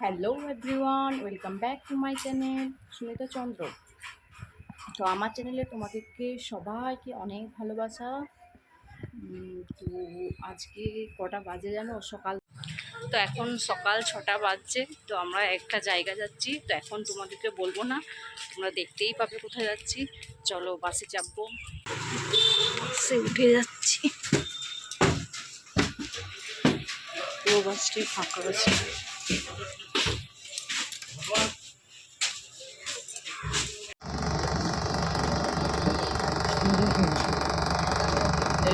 Hello everyone, welcome back to my channel Sumita Chandra. তো আমার চ্যানেলে তোমাদেরকে সবাইকে অনেক ভালোবাসা। তো আজকে কটা বাজে জানো? তো এখন সকাল 6টা বাজছে। তো আমরা একটা জায়গা যাচ্ছি। তো এখন তোমাদেরকে বলবো না, তোমরা দেখতেই পাবে কোথায় যাচ্ছি। চলো বাসে চাপবো। বাসে উঠে যাচ্ছি। পুরো বাসটি ফাঁকা আছে।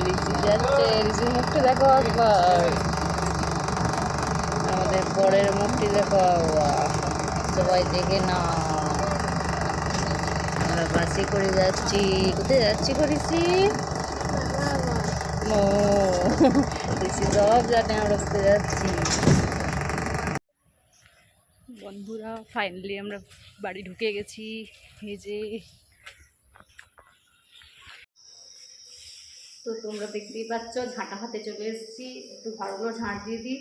রিসি যাচ্ছে, রিসির মুখটি দেখো একবার, আমাদের পরের মুখটি দেখো। সবাই দেখে না, আমরা বাসে করে যাচ্ছি। কোথায় যাচ্ছি গো রিসি? ও রিসি সব জানে আমরা কোথায় যাচ্ছি। বন্ধুরা, ফাইনালি আমরা বাড়ি ঢুকে গেছি। এই যে, তো তোমরা দেখতেই পাচ্ছ ঝাঁটা হাতে চলে এসেছি। একটু ঘরগুলো ঝাঁট দিয়ে দিই।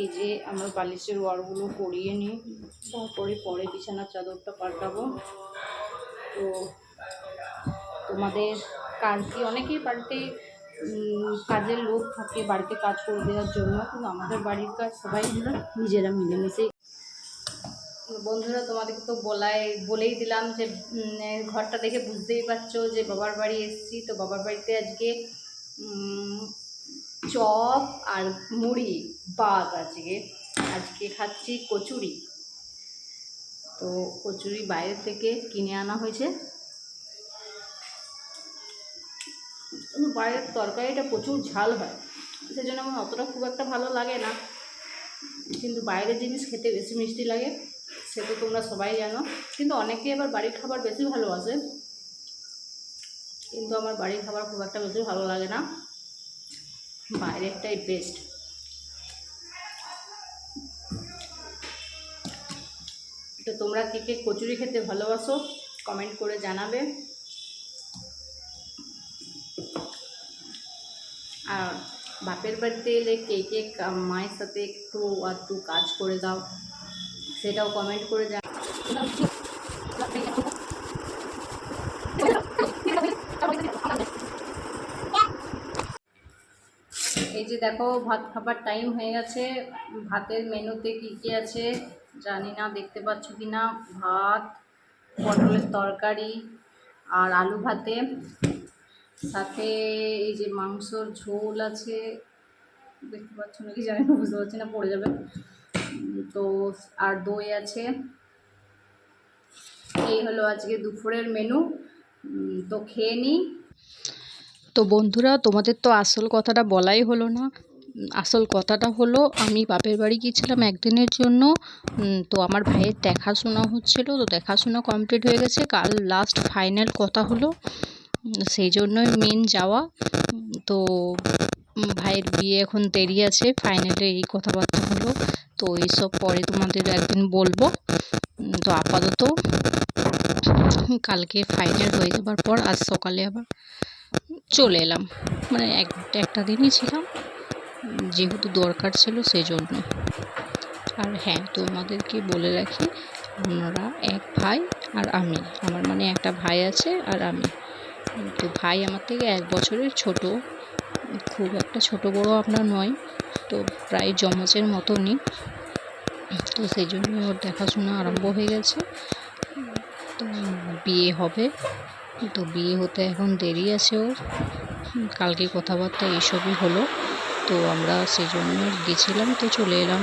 এই যে আমরা বালিশের ওয়ারগুলো করিয়ে নিই, তারপরে পরে বিছানার চাদরটা পাল্টাবো। তো তোমাদের কার কি, অনেকেই বাড়িতে কাজের লোক থাকে বাড়িতে কাজ করে দেওয়ার জন্য, কিন্তু আমাদের বাড়ির কাজ সবাই আমরা নিজেরা মিলেমিশে। বন্ধুরা, তোমাদেরকে তো বলেই দিলাম যে ঘরটা দেখে বুঝতেই পারছো যে বাবার বাড়ি এসেছি। তো বাবার বাড়িতে আজকে চপ আর মুড়ি ভাত। আজকে খাচ্ছি কচুরি। তো কচুরি বাইরে থেকে কিনে আনা হয়েছে। বাইরের তরকারিটা প্রচুর ঝাল হয়, সেজন্য আমার অতটা খুব একটা ভালো লাগে না। কিন্তু বাইরের জিনিস খেতে বেশি মিষ্টি লাগে, সে তো তোমরা সবাই জানো। কিন্তু অনেকে আবার বাড়ির খাবার বেশি ভালোবাসে, কিন্তু আমার বাড়ির খাবার খুব একটা বেশি ভালো লাগে না, বাইরেরটাই বেস্ট। তো তোমরা কে কে কচুরি খেতে ভালোবাসো কমেন্ট করে জানাবে। আর বাপের বাড়িতে এলে কে কে মায়ের সাথে একটু আধটু কাজ করে দাও, সেটাও কমেন্ট করে জানাও। এই যে দেখো, ভাত খাবার টাইম হয়ে গেছে। ভাতের মেনুতে কী কী আছে জানি না, দেখতে পাচ্ছ কি না। ভাত, পটলের তরকারি আর আলু ভাতে, সাথে এই যে মাংসর ঝোল আছে, দেখতে পাচ্ছ নাকি জানি না, বুঝতে পারছি না, পড়ে যাবে। তো আর দই আছে। এই হলো আজকে দুপুরের মেনু। তো খেয়ে নিই। তো বন্ধুরা, তোমাদের তো আসল কথাটা বলাই হলো না। আসল কথাটা হলো, আমি বাপের বাড়ি গিয়েছিলাম একদিনের জন্য। তো আমার ভাইয়ের দেখাশোনা হচ্ছিল। তো দেখাশোনা কমপ্লিট হয়ে গেছে, কাল লাস্ট ফাইনাল কথা হলো, সেই জন্যই মেন যাওয়া। তো ভাইয়ের বিয়ে এখন দেরি আছে, ফাইনালে এই কথাবার্তা হলো। তো এইসব পরে তোমাদের একদিন বলবো। তো আপাতত কালকে ফাইনাল হয়ে যাবার পর আজ সকালে আবার চলে এলাম। মানে একটা দিনই ছিলাম, যেহেতু দরকার ছিল সেই জন্য। আর হ্যাঁ, তোমাদেরকে বলে রাখি, ওনারা এক ভাই আর আমি, আমার মানে একটা ভাই আছে আর আমি। তো ভাই আমার থেকে 1 বছরের ছোট, খুব একটা ছোট বড় আপনার নয়, তো প্রায় জমজের মতনই। তো সেই জন্য ওর দেখাশোনা আরম্ভ হয়ে গেছে। তো বিয়ে হবে, তো বিয়ে হতে এখন দেরি আছে ওর। কালকে কথাবার্তা এইসবই হলো। তো আমরা সেই জন্য গেছিলাম, তো চলে এলাম।